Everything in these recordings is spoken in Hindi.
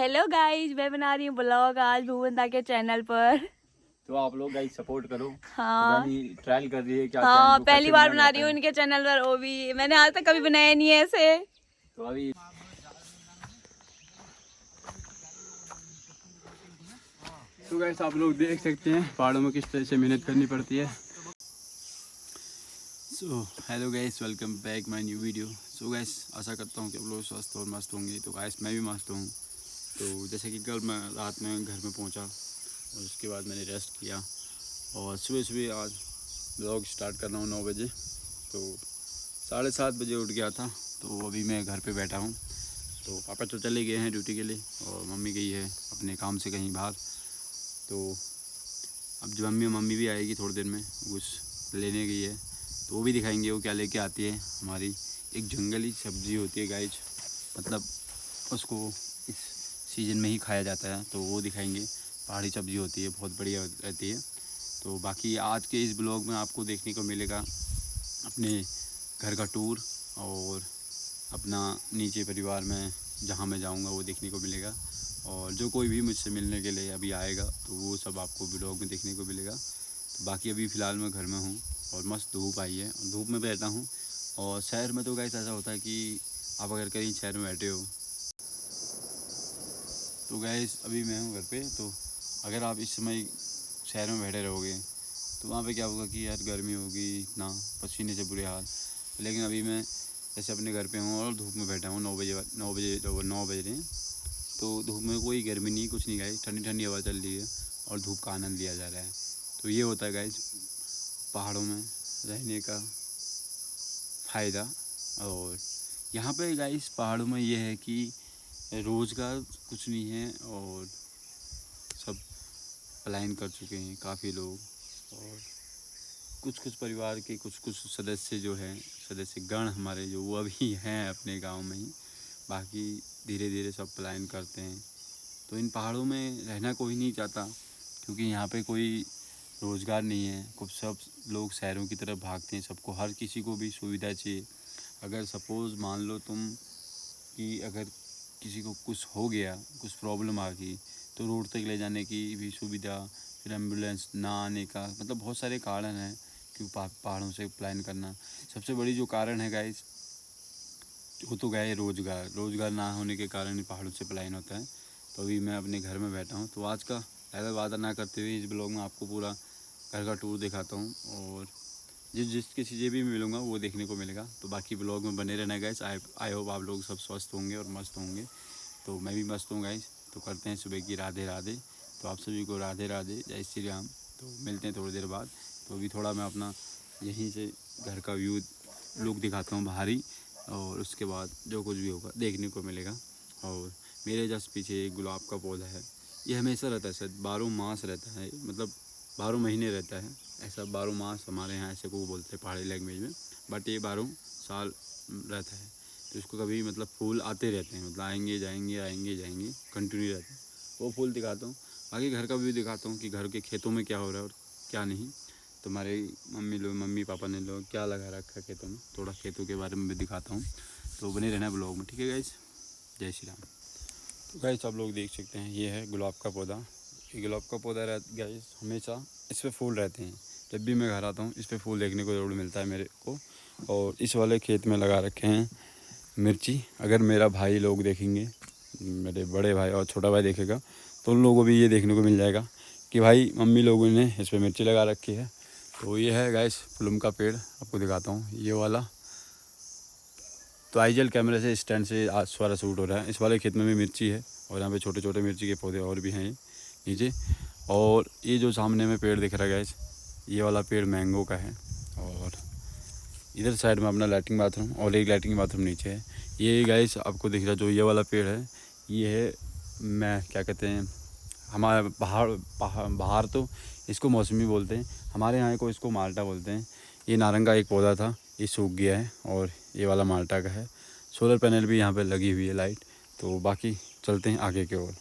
हेलो गाइस, मैं बना रही हूँ ब्लॉग आज भुवनदा के चैनल पर। तो आप लोग गाइस सपोर्ट करो। हाँ ट्रायल कर रही है क्या हाँ, चैनल को पहली कैसे बार बनाया बना रही जाता हूँ है। इनके चैनल पर, वो भी मैंने आज तक कभी बनाया नहीं है ऐसे। तो अभी तो गाइस आप लोग देख सकते हैं पहाड़ों में किस तरह से मेहनत करनी पड़ती है। So hello guys, welcome back my new video. So guys आशा करता हूँ कि आप लोग स्वस्थ और मस्त होंगे। तो गाइस मैं भी मस्त हूँ। तो जैसे कि कल मैं रात में घर में पहुँचा और उसके बाद मैंने रेस्ट किया और सुबह सुबह आज ब्लॉग स्टार्ट कर रहा हूँ 9 बजे। तो 7:30 बजे उठ गया था। तो अभी मैं घर पे बैठा हूँ। तो पापा तो चले गए हैं ड्यूटी के लिए और मम्मी गई है अपने काम से कहीं बाहर। तो अब जो मम्मी भी आएगी थोड़ी देर में, कुछ लेने गई है। तो वो भी दिखाएंगे वो क्या लेके आती है। हमारी एक जंगली सब्जी होती है गाइज, मतलब उसको इस सीज़न में ही खाया जाता है। तो वो दिखाएंगे। पहाड़ी सब्जी होती है, बहुत बढ़िया रहती है। तो बाकी आज के इस ब्लॉग में आपको देखने को मिलेगा अपने घर का टूर और अपना नीचे परिवार में जहाँ मैं जाऊँगा वो देखने को मिलेगा। और जो कोई भी मुझसे मिलने के लिए अभी आएगा तो वो सब आपको ब्लॉग में देखने को मिलेगा। तो बाकी अभी फ़िलहाल मैं घर में हूँ और मस्त धूप आई है, धूप में बैठा हूँ। और शहर में तो गाइस ऐसा होता है कि आप अगर कहीं शहर में बैठे हो तो गाइस अभी मैं हूँ घर पे। तो अगर आप इस समय शहर में बैठे रहोगे तो वहाँ पे क्या होगा कि यार गर्मी होगी, इतना पसीने से बुरे हाल। लेकिन अभी मैं जैसे अपने घर पे हूँ और धूप में बैठा हूँ। 9 बज रहे हैं। तो धूप में कोई गर्मी नहीं, कुछ नहीं गाइस, ठंडी ठंडी हवा चल रही है और धूप का आनंद लिया जा रहा है। तो ये होता है गाइस पहाड़ों में रहने का फ़ायदा। और यहाँ पे गाइस पहाड़ों में ये है कि रोज़गार कुछ नहीं है और सब पलायन कर चुके हैं काफ़ी लोग। और कुछ परिवार के कुछ सदस्य जो हैं, सदस्य गण हमारे जो वो अभी हैं अपने गांव में ही। बाकी धीरे धीरे सब पलायन करते हैं। तो इन पहाड़ों में रहना कोई नहीं चाहता क्योंकि यहाँ पे कोई रोज़गार नहीं है। कुछ सब लोग शहरों की तरफ भागते हैं। सबको, हर किसी को भी सुविधा चाहिए। अगर सपोज़ मान लो तुम कि अगर किसी को कुछ हो गया, कुछ प्रॉब्लम आ गई, तो रोड तक ले जाने की भी सुविधा, फिर एम्बुलेंस ना आने का, मतलब बहुत सारे कारण हैं कि पहाड़ों से पलायन करना। सबसे बड़ी जो कारण है गाइस वो तो गया है रोज़गार ना होने के कारण ही पहाड़ों से पलायन होता है। तो अभी मैं अपने घर में बैठा हूँ। तो आज का ज़्यादा वादा ना करते हुए इस ब्लॉग में आपको पूरा घर का टूर दिखाता हूँ और जिस किसी से भी मिलूँगा वो देखने को मिलेगा। तो बाकी ब्लॉग में बने रहना गाइस। आई होप आप लोग सब स्वस्थ होंगे और मस्त होंगे। तो मैं भी मस्त हूँ गाइस। तो करते हैं सुबह की राधे राधे। तो आप सभी को राधे राधे, जय श्री राम। तो मिलते हैं थोड़ी देर बाद। तो अभी थोड़ा मैं अपना यहीं से घर का व्यू लुक दिखाता हूँ बाहरी, और उसके बाद जो कुछ भी होगा देखने को मिलेगा। और मेरे जस्ट पीछे एक गुलाब का पौधा है। ये हमेशा रहता है, शायद 12 मास रहता है, मतलब 12 महीने रहता है। ऐसा 12 मास हमारे यहाँ ऐसे को बोलते हैं पहाड़ी लैंग्वेज में, बट ये 12 साल रहता है। तो इसको कभी मतलब फूल आते रहते हैं, मतलब आएंगे जाएंगे कंटिन्यू रहते हैं। वो फूल दिखाता हूँ। बाकी घर का व्यू दिखाता हूँ कि घर के खेतों में क्या हो रहा है और क्या नहीं। तो हमारे मम्मी पापा ने लोग क्या लगा रखा है खेतों में, थोड़ा खेतों के बारे में भी दिखाता हूँ। तो बने रहना ब्लॉग में, ठीक है गाइस। जय श्री राम। तो गाइस आप लोग देख सकते हैं ये है गुलाब का पौधा। ये गुलाब का पौधा गाइस हमेशा इस पर फूल रहते हैं। जब भी मैं घर आता हूँ इस पर फूल देखने को ज़रूर मिलता है मेरे को। और इस वाले खेत में लगा रखे हैं मिर्ची। अगर मेरा भाई लोग देखेंगे, मेरे बड़े भाई और छोटा भाई देखेगा, तो उन लोगों को भी ये देखने को मिल जाएगा कि भाई मम्मी लोगों ने इस पर मिर्ची लगा रखी है। तो ये है गाइस फुलम का पेड़, आपको दिखाता हूँ ये वाला। तो आईजेल कैमरे से स्टैंड से आज सारा शूट हो रहा है। इस वाले खेत में भी मिर्ची है और यहाँ पे छोटे छोटे मिर्ची के पौधे और भी हैं नीचे। और ये जो सामने में पेड़ दिख रहा है गाइस, ये वाला पेड़ मैंगो का है। और इधर साइड में अपना लैट्रिन बाथरूम और एक लैट्रिन बाथरूम नीचे है। ये गाइस आपको दिख रहा है जो ये वाला पेड़ है, ये है मैं क्या कहते हैं, हमारे बाहर तो इसको मौसमी बोलते हैं, हमारे यहाँ को इसको माल्टा बोलते हैं। ये नारंग का एक पौधा था, ये सूख गया है और ये वाला माल्टा का है। सोलर पैनल भी यहाँ पे लगी हुई है लाइट। तो बाकी चलते हैं आगे की ओर।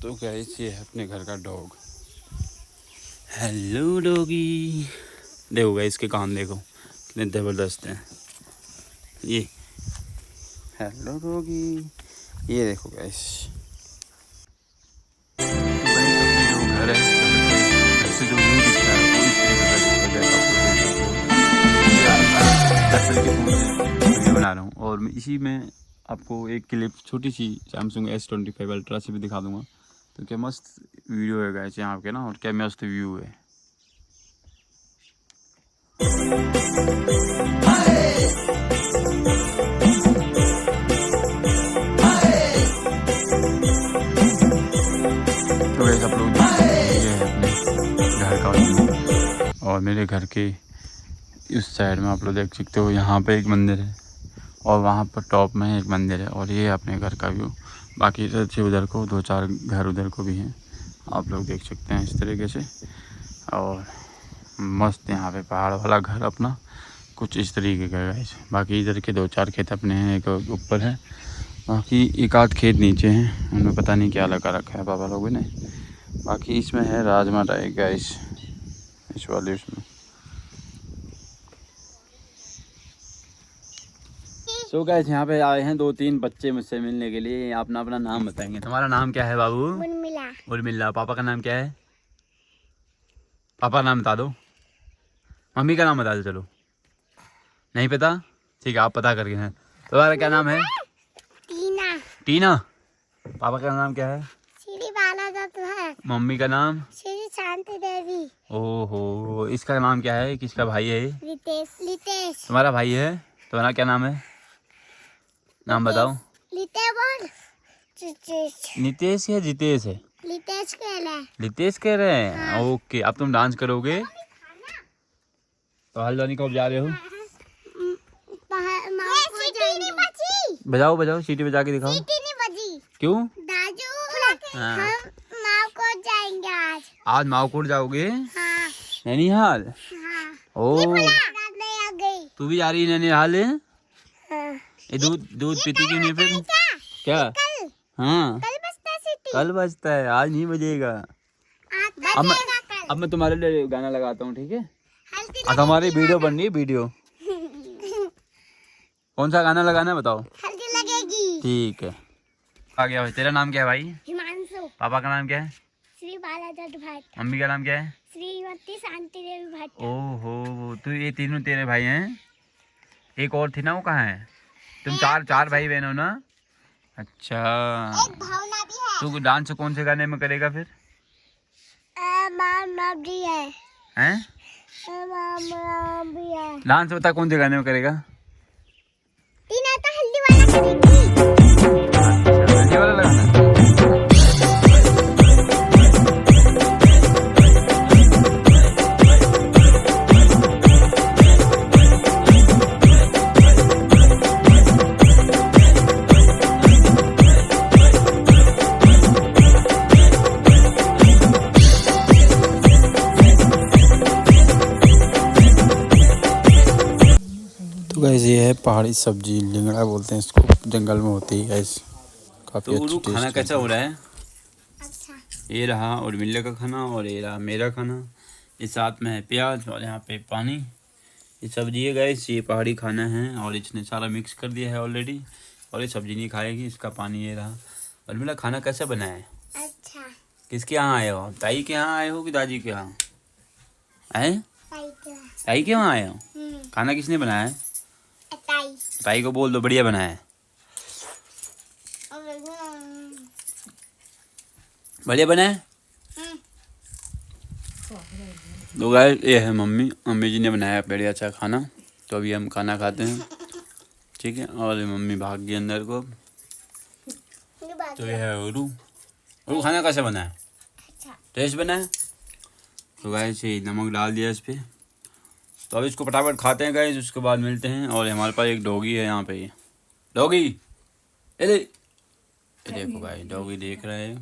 तो गाइस ये है अपने घर का डॉग। हेलो डॉगी, देखो गाइस इसके कान देखो कितने ज़बरदस्त हैं ये। हेलो डॉगी, ये देखो गाइस, जो घर है घर से जो व्यू दिख रहा है वो इस तरीके का वीडियो बना रहा हूँ। और मैं इसी में आपको एक क्लिप छोटी सी सैमसंग S25 अल्ट्रा से भी दिखा दूंगा। तो क्या मस्त वीडियो है गाइस यहाँ पे ना, और क्या मस्त व्यू है। तो गाइस आप लोग ये है अपने घर का व्यू, और मेरे घर के इस साइड में आप लोग देख सकते हो यहाँ पे एक मंदिर है, और वहाँ पर टॉप में एक मंदिर है, और ये अपने घर का व्यू। बाकी इधर से उधर को 2-4 घर उधर को भी हैं, आप लोग देख सकते हैं इस तरीके से। और मस्त यहाँ पे पहाड़ वाला घर अपना कुछ इस तरीके का है। बाकी इधर के 2-4 खेत अपने हैं, एक ऊपर है, बाकी 1-8 खेत नीचे हैं, उनमें पता नहीं क्या लगा रखा है पापा लोगों ने। बाकी इसमें है राजमा टाइप गाइस, इस वाले उसमें। सो गाइस यहाँ पे आए हैं 2-3 बच्चे मुझसे मिलने के लिए। अपना अपना नाम बताएंगे। तुम्हारा नाम क्या है बाबू? उर्मिला। उर्मिला। पापा का नाम क्या है? पापा का नाम बता दो। मम्मी का नाम बता दो। चलो नहीं पता, ठीक है आप पता करके हैं। तुम्हारा क्या नाम है? टीना। टीना। पापा का नाम क्या है? श्री बालादत्त है। मम्मी का नाम? श्री शांति देवी। ओहो, इसका नाम क्या है? किसका भाई है? लितेश। लितेश। तुम्हारा भाई है? तुम्हारा क्या नाम है? नाम बताओ। नितेश है जितेश है? लितेश कह रहे हैं। लितेश कह रहे हैं। हाँ। ओके, अब तुम डांस करोगे तो हल्द्वानी कब जा रहे हो? बजाओ बजाओ, सीटी बजा के दिखाओ। सीटी नहीं बजी। क्यों? दाजू हाँ। हम मावकोट जाएंगे आज। आज मावकोट जाओगे? हाँ। नैनीहाल? हाँ। ओह, तू भी जा रही है नैनीहाल? हाँ। ये दूध पीती क्यों नहीं फिर? क्या? हाँ कल बजता है, आज नहीं बजेगा। अब मैं तुम्हारे लिए गाना लगाता हूँ, ठीक है? अब हमारी वीडियो बन रही है, वीडियो। कौन सा गाना लगाना है बताओ? हल्दी लगेगी। ठीक है। आ गया भाई। तेरा नाम क्या है भाई? हिमांशु। पापा का नाम क्या है? श्री बालादत्त भट्ट। मम्मी का नाम क्या है? श्रीमती शांति देवी भट्ट। ओहो, तो ये तीनों तेरे भाई हैं? एक और थी ना, वो कहाँ है? तुम चार भाई बहन हो ना? अच्छा। एक भावना भी है। तू डांस कौन से गाने में करेगा फिर? हैं? डांस बता कौन से गाने में करेगा? टीना तो हल्दी वाला करेगी। अच्छा, हल्दी वाला लगाना। गाइस ये है पहाड़ी सब्जी, लिंगड़ा बोलते हैं इसको, जंगल में होती है गाइस, काफी अच्छी टेस्ट। खाना कैसा हो रहा है? अच्छा। ये रहा उर्मिला का खाना, और ये रहा मेरा खाना। ये साथ में है प्याज, और यहाँ पे पानी। ये सब्जी है गाइस, ये पहाड़ी खाना है, और इसने सारा मिक्स कर दिया है ऑलरेडी। और ये सब्जी नहीं खाएगी, इसका पानी ये रहा। उर्मिला खाना कैसा बना है? अच्छा। किसके यहाँ आए हो? ताई के यहाँ आए हो कि दादी के यहाँ आए? ताई के यहाँ आए हो। खाना किसने बनाया है? ताई को बोल दो बढ़िया बना है। बढ़िया बना है। तो गाइस ये है मम्मी जी ने बनाया बढ़िया अच्छा खाना। तो अभी हम खाना खाते हैं, ठीक है? और ये मम्मी भाग गई अंदर को। तो ये है उरू खाना कैसे बना है? टेस्ट बना है। तो गाइस ये नमक डाल दिया इस पर। तो अब इसको फटाफट खाते हैं गाइस, उसके बाद मिलते हैं। और हमारे पास एक डॉगी है यहाँ पे। ये डॉगी ये देखो भाई, डॉगी देख रहे हैं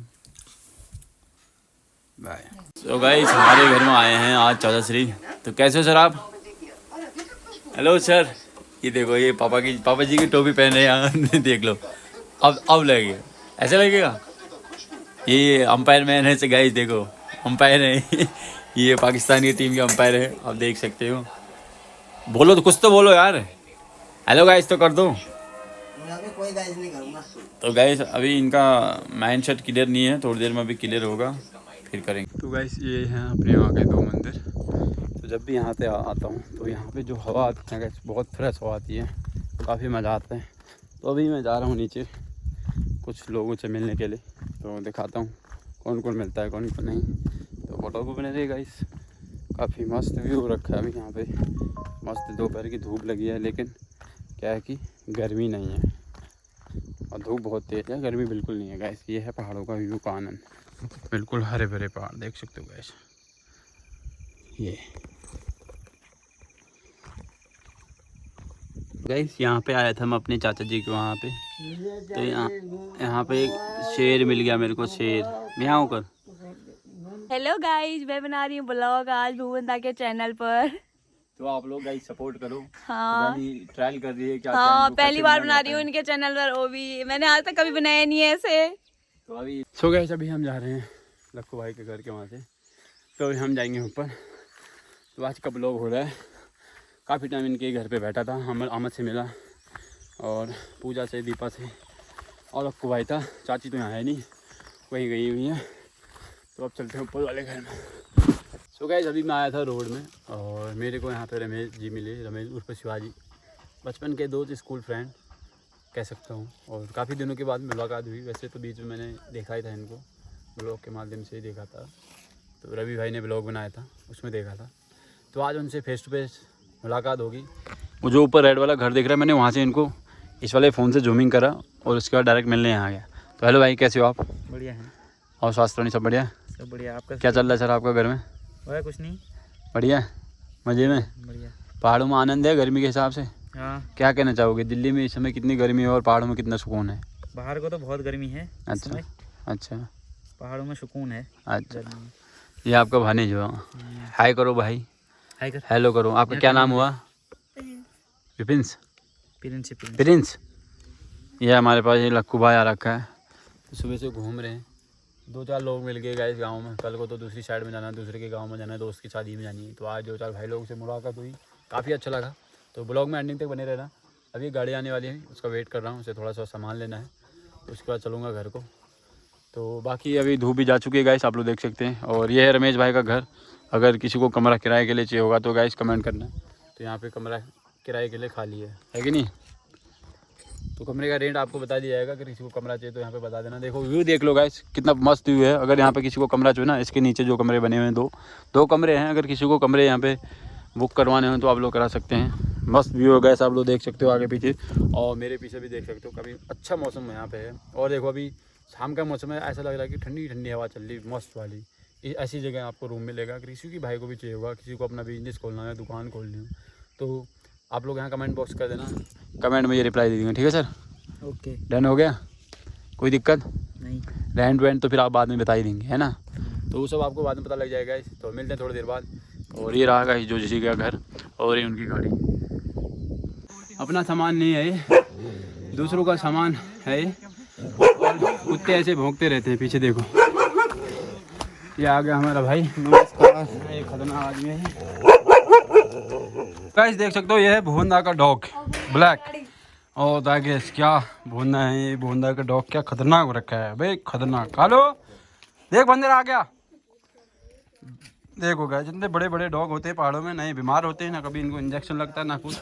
बाय। तो गाइस हमारे घर में आए हैं आज चाचा श्री। तो कैसे हो सर आप? Hello sir. ये देखो, ये पापा जी की टोपी पहन रहे हैं। देख लो, अब लगेगा, ऐसे लगेगा। ये अंपायर मैन है गाइस, देखो अंपायर है। ये पाकिस्तान की टीम के अंपायर है, आप देख सकते हो। बोलो तो, कुछ तो बोलो यार। हेलो गाइस तो कर दो। कोई गाइस नहीं करूँगा। तो गाइस अभी इनका माइंड सेट क्लियर नहीं है, थोड़ी देर में अभी क्लियर होगा फिर करेंगे। तो गाइस ये हैं अपने यहाँ के 2 मंदिर। तो जब भी यहाँ पे आता हूँ तो यहाँ पे जो हवा आती है गाइस बहुत फ्रेश हवा आती है, काफ़ी मज़ा आता है। तो अभी मैं जा रहा हूँ नीचे कुछ लोगों से मिलने के लिए, तो दिखाता हूँ कौन कौन मिलता है कौन कौन नहीं। तो फोटो को बने रही गाइस, काफ़ी मस्त व्यू रखा है अभी यहाँ पे। मस्त दोपहर की धूप लगी है, लेकिन क्या है कि गर्मी नहीं है और धूप बहुत तेज़ है, गर्मी बिल्कुल नहीं है गाइस। ये है पहाड़ों का व्यू का आनंद, बिल्कुल हरे भरे पहाड़ देख सकते हो गाइस। ये गाइस यहाँ पे आया था मैं अपने चाचा जी के वहाँ पे, तो यहाँ पे एक शेर मिल गया मेरे को, शेर म्याऊं कर। हेलो गाइज, मैं बना रही हूँ ब्लॉग आज भुवनदा के चैनल पर। तो आप लोग गाइस सपोर्ट करो। हाँ ट्रायल कर रही है क्या? हाँ, पहली बार बना रही हूँ इनके चैनल पर, वो भी मैंने आज तक कभी बनाया नहीं है ऐसे। तो अभी सो गाइस अभी हम जा रहे हैं लक्कू भाई के घर के वहाँ से, तो अभी हम जाएंगे ऊपर। तो आज का ब्लॉग हो रहा है, काफ़ी टाइम इनके घर पे बैठा था, हम अहमद से मिला और पूजा से, दीपा से और लक्कू भाई था। चाची तो यहाँ है नहीं, वहीं गई हुई है। तो अब चलते हैं ऊपर वाले घर में। सो गाइस अभी मैं आया था रोड में और मेरे को यहाँ पे रमेश जी मिले, रमेश उर्फ शिवाजी, बचपन के दोस्त, स्कूल फ्रेंड कह सकता हूँ। और काफ़ी दिनों के बाद मुलाकात हुई। वैसे तो बीच में मैंने देखा ही था इनको, ब्लॉग के माध्यम से ही देखा था। तो रवि भाई ने ब्लॉग बनाया था, उसमें देखा था। तो आज उनसे फेस टू फेस मुलाकात होगी। वो जो ऊपर रेड वाला घर दिख रहा है, मैंने वहाँ से इनको इस वाले फ़ोन से जूमिंग करा और उसके बाद डायरेक्ट मिलने यहाँ गया। तो हेलो भाई, कैसे हो आप? बढ़िया है। और स्वास्थ्य सब बढ़िया? सब बढ़िया। आपका क्या चल रहा है सर आपका घर में? वह कुछ नहीं, बढ़िया, मज़े में? बढ़िया। पहाड़ों में आनंद है गर्मी के हिसाब से? हाँ। क्या कहना चाहोगे, दिल्ली में इस समय कितनी गर्मी है और पहाड़ों में कितना सुकून है? बाहर को तो बहुत गर्मी है। अच्छा अच्छा। पहाड़ों में सुकून है। अच्छा, ये आपका भाने जो हाय करो भाई, हाय कर। हेलो करो। आपका क्या नाम हुआ? विपिंस? प्रिंस। ये हमारे पास ये लक्कू भाई आ रखा है। तो सुबह से घूम रहे हैं, 2-4 लोग मिल गए गाइस गांव में। कल को तो दूसरी साइड में जाना है, दूसरे के गांव में जाना है, दोस्त की शादी में जानी है। तो आज 2-4 भाई लोगों से मुलाकात हुई, काफ़ी अच्छा लगा। तो ब्लॉग में एंडिंग तक बने रहना। अभी गाड़ी आने वाली है, उसका वेट कर रहा हूँ, उसे थोड़ा सा सामान लेना है, उसके बाद चलूँगा घर को। तो बाकी अभी धूप भी जा चुकी है गाइस, आप लोग देख सकते हैं। और ये है रमेश भाई का घर। अगर किसी को कमरा किराए के लिए चाहिए होगा तो गाइस कमेंट करना। तो यहाँ पे कमरा किराए के लिए खाली है कि नहीं? तो कमरे का रेंट आपको बता दिया जाएगा। अगर किसी को कमरा चाहिए तो यहाँ पे बता देना। देखो व्यू देख लो गाइस, कितना मस्त व्यू है। अगर यहाँ पे किसी को कमरा चाहिए ना, इसके नीचे जो कमरे बने हुए हैं, दो कमरे हैं। अगर किसी को कमरे यहाँ पे बुक करवाने हो तो आप लोग करा सकते हैं। मस्त व्यू है गाइस, आप लोग देख सकते हो आगे पीछे, और मेरे पीछे भी देख सकते हो। काफ़ी अच्छा मौसम यहाँ पे है। और देखो अभी शाम का मौसम है, ऐसा लग रहा है कि ठंडी ठंडी हवा चल रही मस्त वाली। ऐसी जगह आपको रूम मिलेगा। अगर किसी की भाई को भी चाहिए होगा, किसी को अपना बिजनेस खोलना है, दुकान खोलनी हो, तो आप लोग यहाँ कमेंट बॉक्स कर देना, कमेंट में ये रिप्लाई दे देंगे। ठीक है सर? ओके, डन हो गया? कोई दिक्कत नहीं? रेंट वेंट तो फिर आप बाद में बता ही देंगे, है ना? तो वो सब आपको बाद में पता लग जाएगा। तो मिलते हैं थोड़ी देर बाद। और ये रहा गाइस जो जिसी का घर, और ये उनकी गाड़ी। अपना सामान नहीं है ये, दूसरों का सामान है ये। और कुत्ते ऐसे भौंकते रहते हैं, पीछे देखो। ये आ गया हमारा भाई, नमस्कार। ये खतरनाक आदमी है गाइस, देख सकते हो। ये है भुवनदा का डॉग, ब्लैक। और दागेश क्या भुवनदा है ये, भुवनदा का डॉग क्या खतरनाक हो रखा है भाई, खतरनाक। हेलो देख, बंदर आ गया। देखो गाइस, जितने बड़े बड़े डॉग होते हैं पहाड़ों में, नहीं बीमार होते हैं, ना कभी इनको इंजेक्शन लगता है, ना कुछ,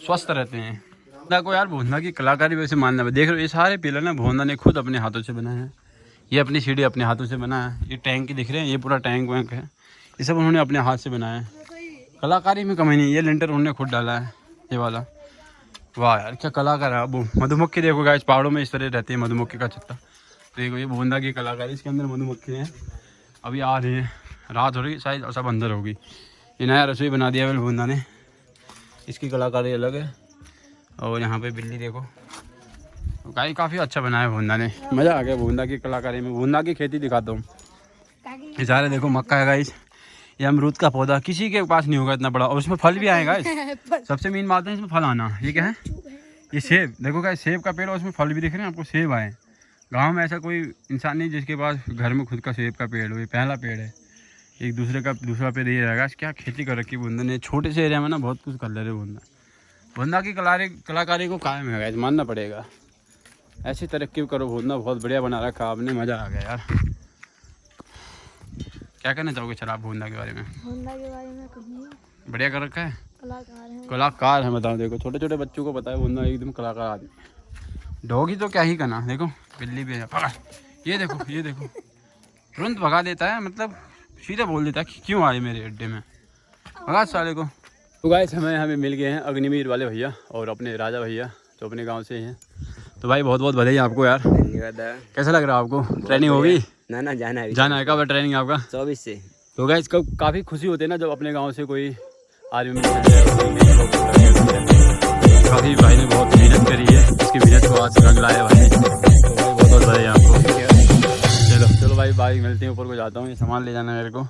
स्वस्थ रहते हैं। भुवनदा को यार, भुवनदा की कलाकारी वैसे मानना है। देख रहे हो ये सारे पिलर ना भुवनदा ने खुद अपने हाथों से बनाए हैं। ये अपनी सीढ़ी अपने हाथों से बनाया है। ये टैंक दिख रहे हैं, ये पूरा टैंक वैंक है, ये सब उन्होंने अपने हाथ से बनाया है। कलाकारी में कमी नहीं। ये लिंटर उन्होंने खुद डाला है, ये वाला। वाह यार क्या कलाकार है। अब मधुमक्खी देखो गाइस, पहाड़ों में इस तरह रहती है मधुमक्खी का छत्ता। देखो ये भुवनदा की कलाकारी, इसके अंदर मधुमक्खी हैं, अभी आ रही हैं। रात हो रही शायद, और सब अंदर होगी। ये नया रसोई बना दिया है भुवनदा ने, इसकी कलाकारी अलग है। और यहाँ पे बिल्ली देखो गाइस, काफ़ी अच्छा बनाया भुवनदा ने, मज़ा आ गया भुवनदा की कलाकारी में। भुवनदा की खेती दिखाता हूँ। ये सारे देखो मक्का है गाइस, ये अमरूद का पौधा किसी के पास नहीं होगा इतना बड़ा, और उसमें फल भी आएगा। सबसे मेन बात है इसमें फल आना। ये क्या है? ये सेब। देखो गाइस, सेब का पेड़, और उसमें फल भी दिख रहे हैं आपको, सेब आए। गांव में ऐसा कोई इंसान नहीं जिसके पास घर में खुद का सेब का पेड़ हो। ये पहला पेड़ है। एक दूसरे का दूसरा पेड़ ये रहेगा। क्या खेती कर रखी है भुवनदा ने, छोटे से एरिया में ना बहुत कुछ कर ले रहे भुवनदा। भुन्ना की कलाकारी को कायम है गाइस, मानना पड़ेगा। ऐसी तरक्की करो, भुन्ना बहुत बढ़िया बना रखा आपने, मज़ा आ गया यार। क्या कहना चाहोगे सर आप भुन्ना के बारे में? भुन्ना के बारे में कुछ नहीं, बढ़िया कर रखा है, कलाकार हैं। कलाकार है। बताओ देखो छोटे छोटे बच्चों को पता है भुन्ना एकदम कलाकार आदमी। डॉगी तो क्या ही करना, देखो बिल्ली भी है, पकड़, ये देखो ये देखो, तुरंत भगा देता है, मतलब सीधे बोल देता है कि क्यों आए मेरे अड्डे में, भगा साले को। तो गाइस हमें मिल गए हैं अग्निवीर वाले भैया और अपने राजा भैया जो अपने गांव से हैं। तो भाई बहुत बहुत बधाई आपको यार। धन्यवाद। कैसा लग रहा है आपको? ट्रेनिंग होगी? ना जाना है, जाना है। कब है ट्रेनिंग आपका? 24 से। तो गाइस कब काफ़ी खुशी होती है ना जब अपने गांव से कोई आदमी मिलता है। काफ़ी भाई ने बहुत मेहनत करी है, उसकी मेहनत को आज रंग लाया भाई। तो भाई बहुत बहुत बधाई आपको। चलो भाई मिलते हैं, ऊपर को जाता हूँ, ये सामान ले जाना है मेरे को।